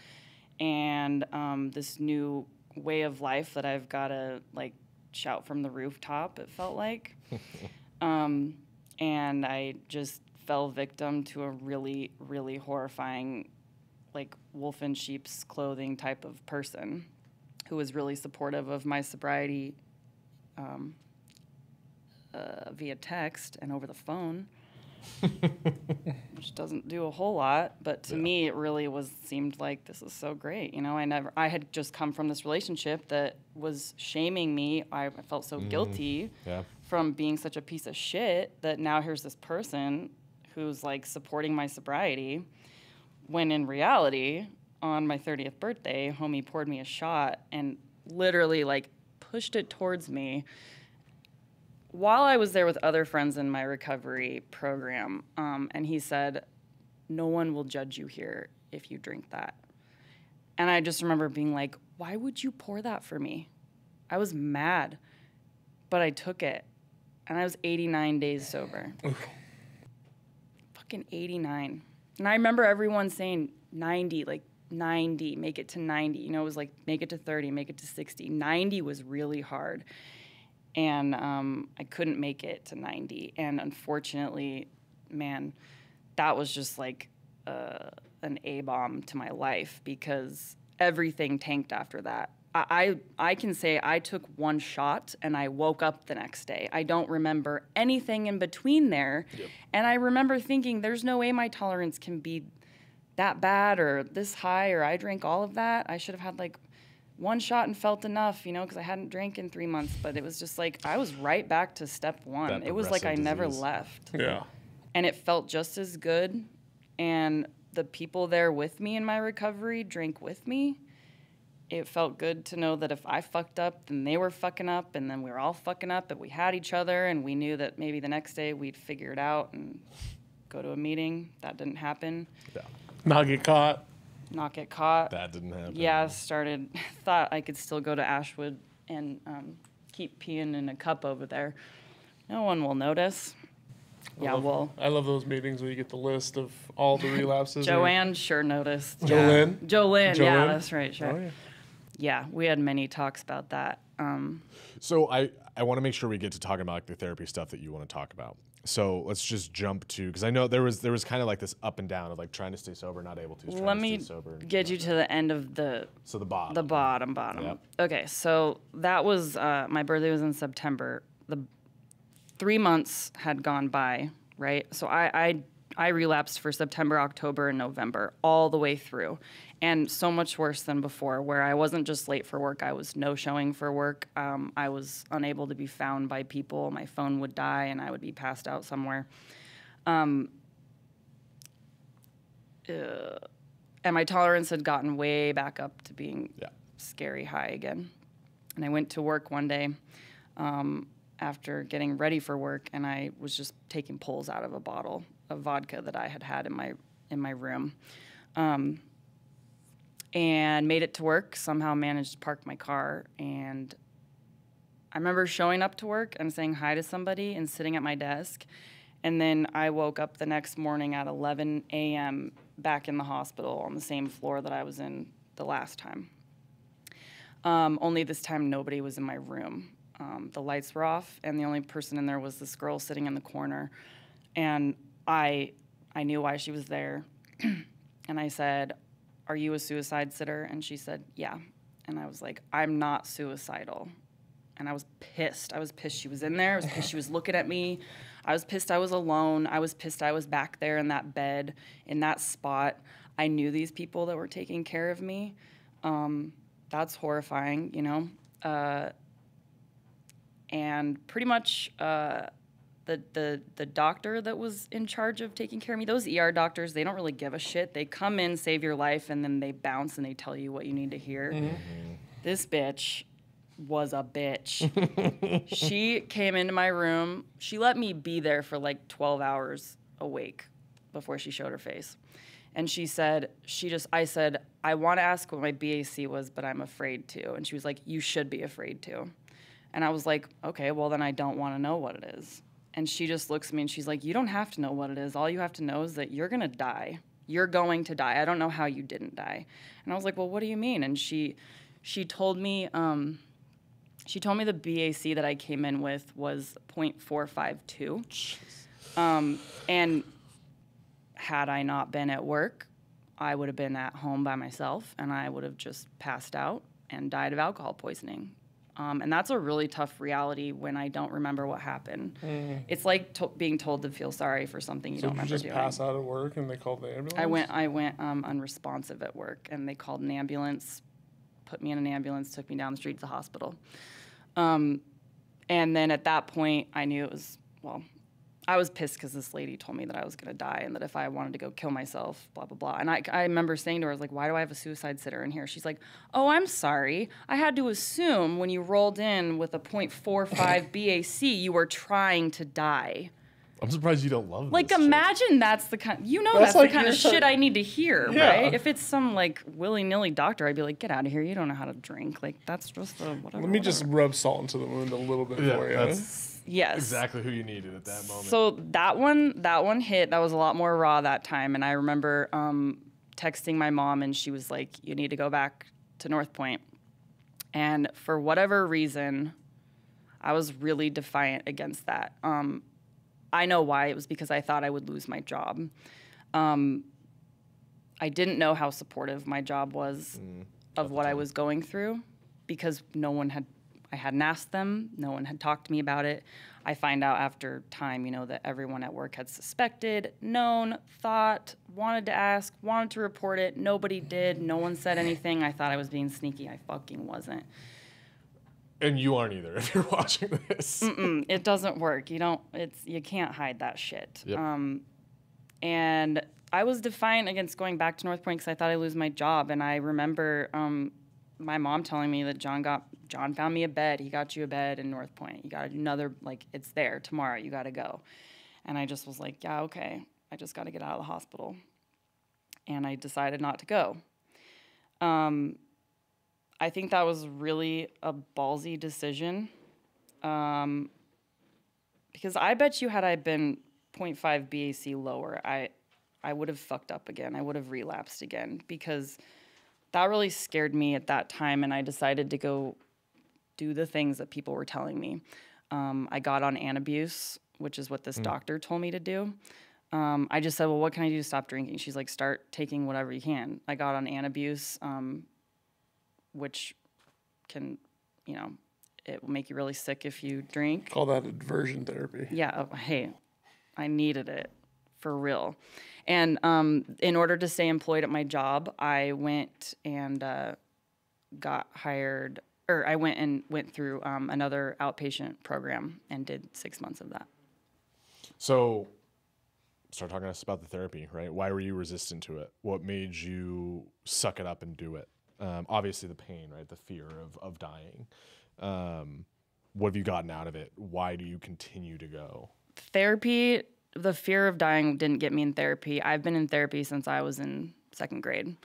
and this new way of life that I've got to, like, shout from the rooftop, it felt like. And I just fell victim to a really, really horrifying, like, wolf in sheep's clothing type of person who was really supportive of my sobriety via text and over the phone, which doesn't do a whole lot. But to me, it really seemed like this is so great. I had just come from this relationship that was shaming me. I felt so guilty from being such a piece of shit that now here's this person who's like supporting my sobriety. When in reality, on my 30th birthday, homie poured me a shot and literally like pushed it towards me while I was there with other friends in my recovery program. And he said, no one will judge you here if you drink that. And I just remember being like, why would you pour that for me? I was mad, but I took it. And I was 89 days sober. Fucking 89. And I remember everyone saying 90, like 90, make it to 90. It was like make it to 30, make it to 60. 90 was really hard. And I couldn't make it to 90. And unfortunately, man, that was just like an A-bomb to my life because everything tanked after that. I can say I took one shot and I woke up the next day. I don't remember anything in between there. Yep. And I remember thinking there's no way my tolerance can be that bad or this high or I drank all of that. I should have had like one shot and felt enough, because I hadn't drank in 3 months. But it was just like I was right back to step one. It was like I never left. Yeah. And it felt just as good. And the people there with me in my recovery drank with me. It felt good to know that if I fucked up, then they were fucking up, and then we were all fucking up, but we had each other, and we knew that maybe the next day we'd figure it out and go to a meeting. That didn't happen. Yeah. Not get caught. Not get caught. That didn't happen. Yeah, thought I could still go to Ashwood and keep peeing in a cup over there. No one will notice. I love those meetings where you get the list of all the relapses. Joanne sure noticed. Jolynn, yeah, that's right. Sure. Oh, yeah. Yeah, we had many talks about that. So I want to make sure we get to talking about like the therapy stuff that you want to talk about. So let's just jump to, because I know there was kind of like this up and down of like trying to stay sober, not able to. Let me get you to the end of the bottom. The bottom. Yep. Okay, so that was my birthday was in September. The 3 months had gone by, right? So I I relapsed for September, October, and November, all the way through. And so much worse than before, where I wasn't just late for work, I was no-showing for work. I was unable to be found by people. My phone would die, and I would be passed out somewhere. And my tolerance had gotten way back up to being scary high again. And I went to work one day after getting ready for work, and I was just taking pulls out of a bottle of vodka that I had in my room. And made it to work, somehow managed to park my car. And I remember showing up to work and saying hi to somebody and sitting at my desk. And then I woke up the next morning at 11 a.m. back in the hospital on the same floor that I was in the last time. Only this time nobody was in my room. The lights were off, and the only person in there was this girl sitting in the corner. And I knew why she was there. And I said, "Are you a suicide sitter?" And she said, "Yeah." And I was like, "I'm not suicidal." And I was pissed. I was pissed she was in there. I was pissed she was looking at me. I was pissed I was alone. I was pissed I was back there in that bed, in that spot. I knew these people that were taking care of me. That's horrifying, you know? And pretty much the doctor that was in charge of taking care of me, those ER doctors, they don't really give a shit. They come in, save your life, and then they bounce and they tell you what you need to hear. Mm-hmm. This bitch was a bitch. She came into my room. She let me be there for like 12 hours awake before she showed her face. And she said, I said, "I want to ask what my BAC was, but I'm afraid to." And she was like, "You should be afraid to." And I was like, "Okay, well then I don't want to know what it is." And she just looks at me and she's like, "You don't have to know what it is. All you have to know is that you're going to die. You're going to die. I don't know how you didn't die." And I was like, "Well, what do you mean?" And she told me the BAC that I came in with was 0.452. And had I not been at work, I would have been at home by myself, and I would have just passed out and died of alcohol poisoning. And that's a really tough reality when I don't remember what happened. Mm. It's like being told to feel sorry for something you don't remember doing. So you just pass out at work and they called the ambulance? I went unresponsive at work, and they called an ambulance, put me in an ambulance, took me down the street to the hospital. And then at that point, I knew it was, well, I was pissed because this lady told me that I was going to die and that if I wanted to go kill myself, blah, blah, blah. And I remember saying to her, I was like, "Why do I have a suicide sitter in here?" She's like, "Oh, I'm sorry. I had to assume when you rolled in with a 0.45 BAC, you were trying to die." I'm surprised you don't love this. Like, imagine that's the kind, that's like the kind of shit I need to hear, right? If it's some, like, willy-nilly doctor, I'd be like, "Get out of here. You don't know how to drink." Like, that's just whatever. Let me just rub salt into the wound a little bit for you. Yes. Exactly who you needed at that moment. So that one hit. That was a lot more raw that time. And I remember texting my mom, and she was like, "You need to go back to Northpoint." And for whatever reason, I was really defiant against that. I know why. It was because I thought I would lose my job. I didn't know how supportive my job was of what I was going through, because I hadn't asked them. No one had talked to me about it. I find out after time, that everyone at work had suspected, known, thought, wanted to ask, wanted to report it. Nobody did. No one said anything. I thought I was being sneaky. I fucking wasn't. And you aren't either if you're watching this. It doesn't work. You can't hide that shit. Yep. And I was defiant against going back to Northpoint because I thought I'd lose my job. And I remember my mom telling me that John found me a bed. He got you a bed in Northpoint. You got another, it's there tomorrow. You got to go. And I just was like, yeah, okay. I just got to get out of the hospital. And I decided not to go. I think that was really a ballsy decision. Because I bet you had I been 0.5 BAC lower, I would have fucked up again. I would have relapsed again, because that really scared me at that time, and I decided to go do the things that people were telling me. I got on Antabuse, which is what this doctor told me to do. I just said, "Well, what can I do to stop drinking?" She's like, "Start taking whatever you can." I got on Antabuse, which can, it will make you really sick if you drink. Call that aversion therapy. Yeah. Hey, I needed it for real. And in order to stay employed at my job, I went and got hired, or I went through another outpatient program and did 6 months of that. So start talking to us about the therapy, right? Why were you resistant to it? What made you suck it up and do it? Obviously the pain, right? The fear of dying. What have you gotten out of it? Why do you continue to go? Therapy, the fear of dying didn't get me in therapy. I've been in therapy since I was in 2nd grade.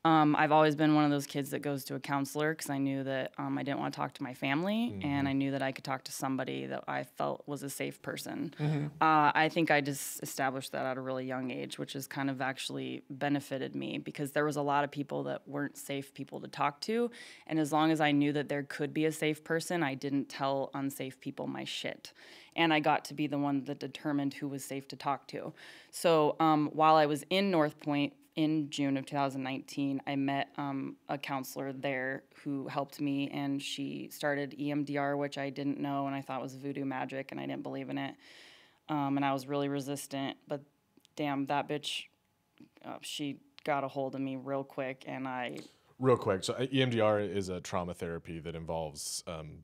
I've always been one of those kids that goes to a counselor because I knew that I didn't want to talk to my family, and I knew that I could talk to somebody that I felt was a safe person. I think I just established that at a really young age, which has kind of actually benefited me because there was a lot of people that weren't safe people to talk to, and as long as I knew that there could be a safe person, I didn't tell unsafe people my shit. And I got to be the one that determined who was safe to talk to. So while I was in Northpoint, in June of 2019, I met a counselor there who helped me, and she started EMDR, which I didn't know, and I thought was voodoo magic, and I didn't believe in it. And I was really resistant, but damn, that bitch, she got a hold of me real quick, and I... Real quick, so EMDR is a trauma therapy that involves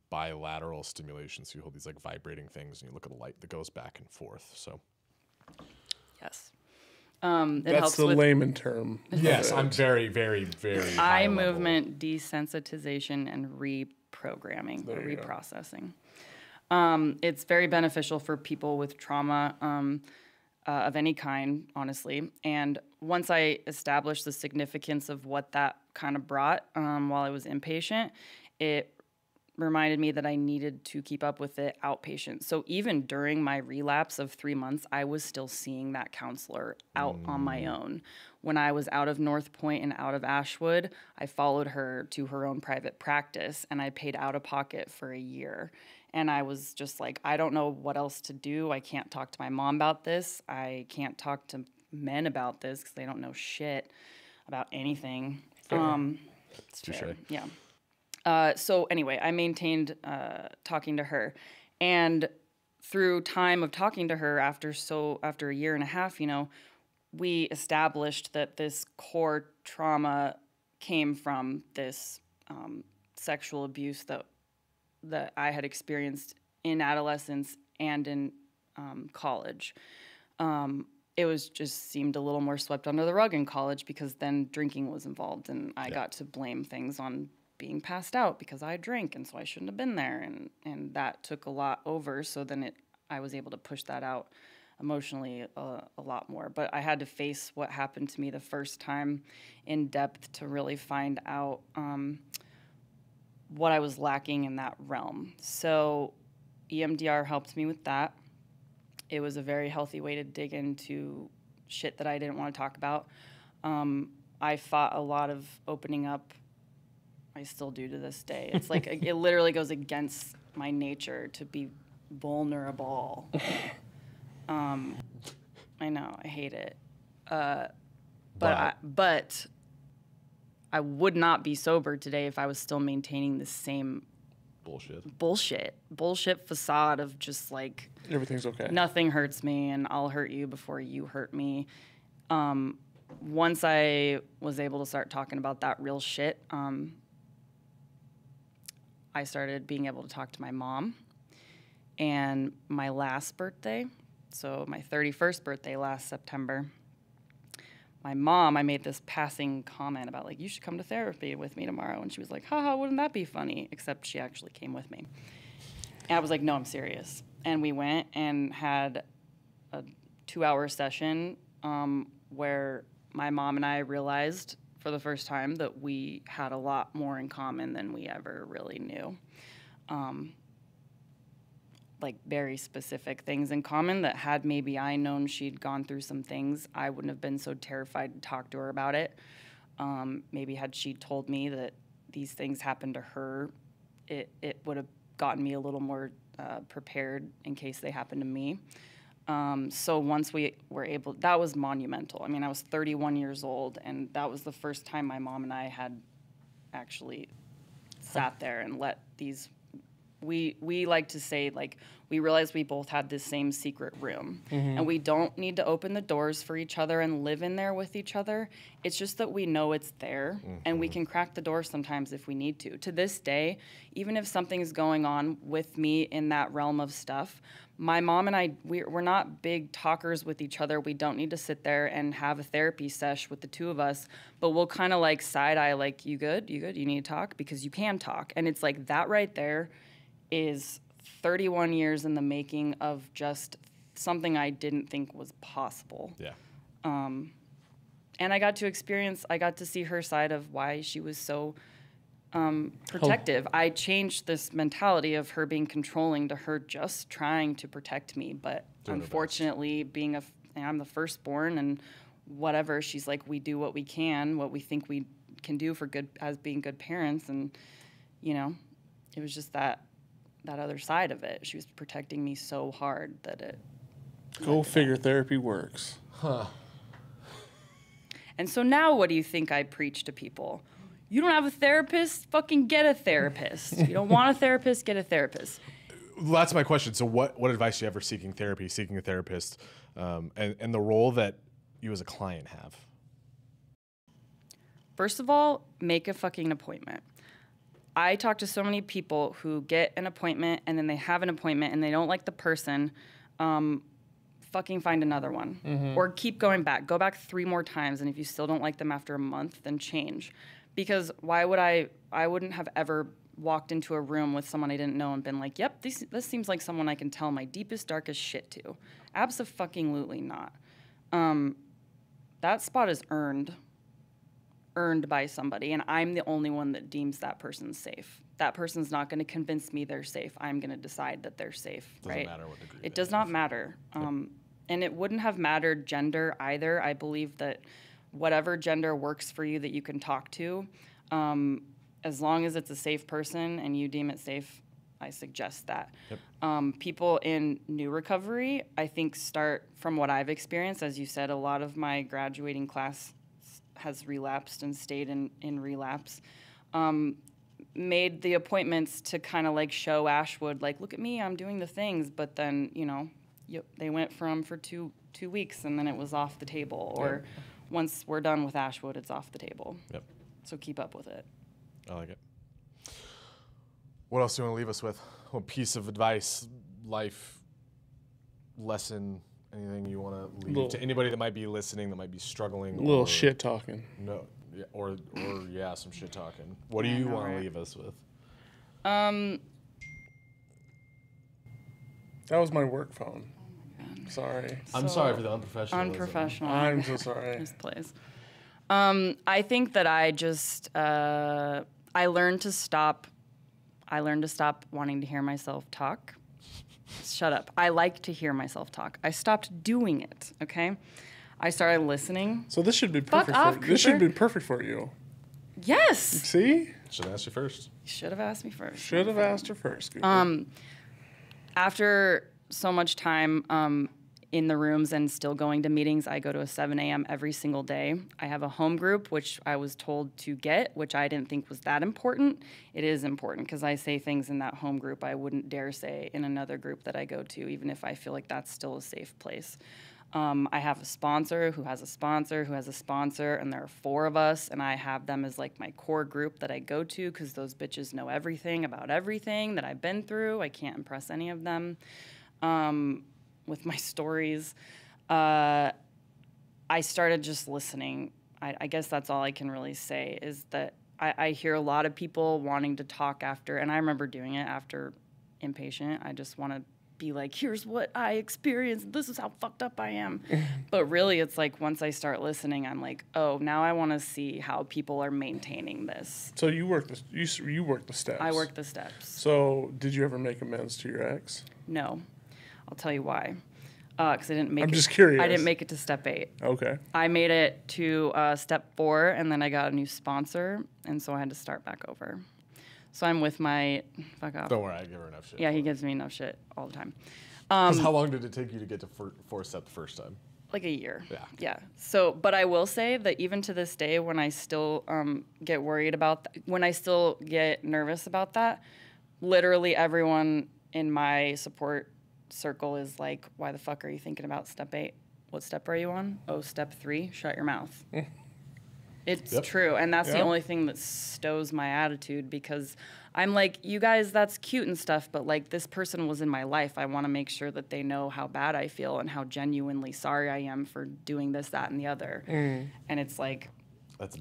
bilateral stimulation. So you hold these like vibrating things, and you look at the light that goes back and forth. So, yes. That's the layman term. Yes, I'm very, very, very eye movement desensitization and reprogramming, or you reprocessing. It's very beneficial for people with trauma of any kind, honestly. And once I established the significance of what that kind of brought while I was inpatient, it reminded me that I needed to keep up with it outpatient. So even during my relapse of 3 months, I was still seeing that counselor out on my own. When I was out of Northpoint and out of Ashwood, I followed her to her own private practice, and I paid out of pocket for a year. And I was just like, I don't know what else to do. I can't talk to my mom about this. I can't talk to men about this because they don't know shit about anything. It's fair. Yeah. So anyway, I maintained talking to her, and through time of talking to her after a year and a half, we established that this core trauma came from this sexual abuse that I had experienced in adolescence and in college. It was just seemed a little more swept under the rug in college because then drinking was involved, and I got to blame things on being passed out because I drank, and so I shouldn't have been there, and that took a lot over. So then I was able to push that out emotionally a lot more. But I had to face what happened to me the first time in depth to really find out what I was lacking in that realm. So EMDR helped me with that. It was a very healthy way to dig into shit that I didn't want to talk about. I fought a lot of opening up. I still do to this day. It's like it literally goes against my nature to be vulnerable. I know, I hate it. But I would not be sober today if I was still maintaining the same bullshit facade of just like everything's okay. Nothing hurts me, and I'll hurt you before you hurt me. Once I was able to start talking about that real shit, I started being able to talk to my mom. And my last birthday, so my 31st birthday last September, my mom, I made this passing comment about, like, you should come to therapy with me tomorrow. And she was like, haha, wouldn't that be funny? Except she actually came with me. And I was like, no, I'm serious. And we went and had a 2-hour session where my mom and I realized for the first time that we had a lot more in common than we ever really knew. Like very specific things in common that had maybe I known she'd gone through some things, I wouldn't have been so terrified to talk to her about it. Maybe had she told me that these things happened to her, it would have gotten me a little more prepared in case they happened to me. So once we were able, that was monumental. I mean, I was 31 years old, and that was the first time my mom and I had actually sat there and let these we like to say, like, we realized we both had this same secret room, and we don't need to open the doors for each other and live in there with each other. It's just that we know it's there, and we can crack the door sometimes if we need to. To this day, even if something's going on with me in that realm of stuff, my mom and I, we're not big talkers with each other. We don't need to sit there and have a therapy sesh with the two of us, but we'll kind of like side eye, like, you good? You good? You need to talk? Because you can talk. And it's like that right there is 31 years in the making of just something I didn't think was possible. Yeah. And I got to see her side of why she was so protective. I changed this mentality of her being controlling to her just trying to protect me. But unfortunately, I'm the firstborn and whatever, she's like, we do what we can, what we think we can do for good as being good parents. And, you know, it was just that other side of it. She was protecting me so hard that it... Go figure therapy works. Huh. And so now what do you think I preach to people? You don't have a therapist? Fucking get a therapist. You don't want a therapist? Get a therapist. Well, that's my question. So what advice do you have for seeking a therapist, and the role that you as a client have? First of all, make a fucking appointment. I talk to so many people who get an appointment and then they have an appointment and they don't like the person. Fucking find another one. Or keep going back. Go back 3 more times, and if you still don't like them after a month, then change. Because why would I wouldn't have ever walked into a room with someone I didn't know and been like, yep, this seems like someone I can tell my deepest, darkest shit to. Abso-fucking-lutely not. That spot is earned by somebody, and I'm the only one that deems that person safe. That person's not going to convince me they're safe. I'm going to decide that they're safe, right? Doesn't matter what degree it does not matter. And it wouldn't have mattered gender either. I believe that whatever gender works for you that you can talk to, as long as it's a safe person and you deem it safe, I suggest that. Yep. People in new recovery, I think, start from what I've experienced. As you said, a lot of my graduating class has relapsed and stayed in relapse. Made the appointments to kind of like show Ashwood, like, look at me, I'm doing the things. But then, you know, they went for 2 weeks and then it was off the table. Or once we're done with Ashwood, it's off the table. Yep. So keep up with it. I like it. What else do you want to leave us with? What piece of advice, life lesson, anything you want to leave to anybody that might be listening, that might be struggling? A little shit talking. No, yeah, or some shit talking. What do you want to leave us with? Um. That was my work phone. Oh my God. Sorry. I'm sorry for the unprofessionalism. Unprofessional. I'm so sorry. This place. I think that I just I learned to stop wanting to hear myself talk. Shut up. I like to hear myself talk. I stopped doing it, okay? I started listening. So this should be perfect. This should be perfect for you. Yes. See? Should have asked you first. You should have asked me first. Should have asked her first. Cooper. After so much time in the rooms and still going to meetings, I go to a 7 a.m. every single day. I have a home group, which I was told to get, which I didn't think was that important. It is important because I say things in that home group I wouldn't dare say in another group that I go to, even if I feel like that's still a safe place. I have a sponsor who has a sponsor who has a sponsor, and there are 4 of us, and I have them as like my core group that I go to because those bitches know everything about everything that I've been through. I can't impress any of them with my stories. I started just listening. I guess that's all I can really say is that I hear a lot of people wanting to talk after, and I remember doing it after inpatient. I just want to be like, here's what I experienced. This is how fucked up I am. But really, it's like once I start listening, I'm like, oh, now I want to see how people are maintaining this. So you work the steps. I work the steps. So did you ever make amends to your ex? No. I'll tell you why. Because I didn't make it. I'm just curious. I didn't make it to step 8. Okay. I made it to step 4, and then I got a new sponsor, and so I had to start back over. So I'm with my... Fuck off. Don't worry, I give her enough shit. Yeah, he gives me enough shit all the time. Because how long did it take you to get to 4-step the first time? Like a year. Yeah. Yeah. So, but I will say that even to this day, when I still get worried about... when I still get nervous about that, literally everyone in my support circle is like, why the fuck are you thinking about step 8? What step are you on? Oh, step 3, shut your mouth. It's true. And that's the only thing that stows my attitude, because I'm like, you guys, that's cute and stuff, but like, this person was in my life. I want to make sure that they know how bad I feel and how genuinely sorry I am for doing this, that, and the other. And it's like,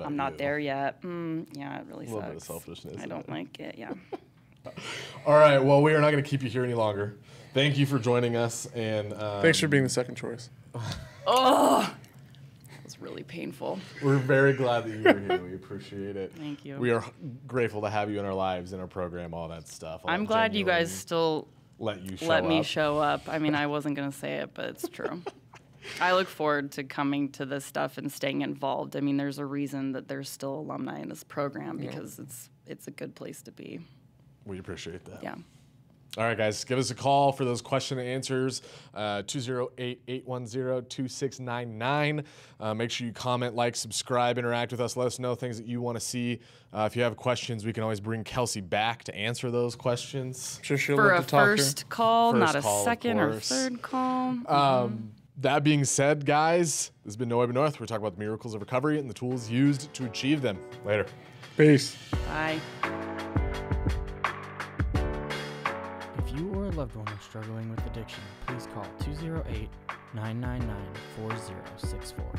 I'm not there yet. Yeah, it really sucks. A little bit of selfishness. I don't like it, yeah. All right, well, we are not going to keep you here any longer. Thank you for joining us. And thanks for being the second choice. Oh, it was really painful. We're very glad that you were here. We appreciate it. Thank you. We are grateful to have you in our lives, in our program, all that stuff. I'm glad you guys still let me show up. I mean, I wasn't going to say it, but it's true. I look forward to coming to this stuff and staying involved. I mean, there's a reason that there's still alumni in this program, because it's a good place to be. We appreciate that. Yeah. All right, guys, give us a call for those question and answers, 208-810-2699. Make sure you comment, like, subscribe, interact with us. Let us know things that you want to see. If you have questions, we can always bring Kelsey back to answer those questions. I'm sure she'll for love a to talk first call, not a second or third call. That being said, guys, this has been No Way But North. We're talking about the miracles of recovery and the tools used to achieve them. Later. Peace. Bye. If you or a loved one are struggling with addiction, please call 208-999-4064.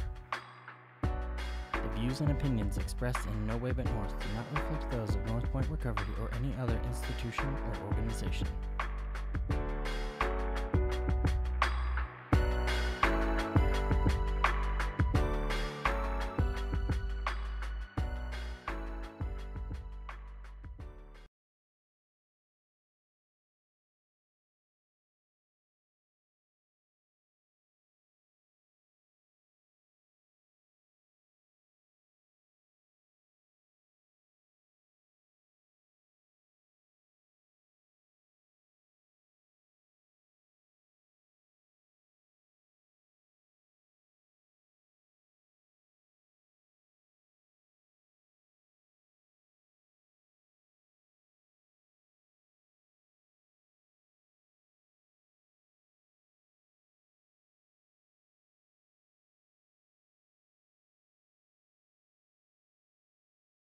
The views and opinions expressed in No Way But North do not reflect those of Northpoint Recovery or any other institution or organization.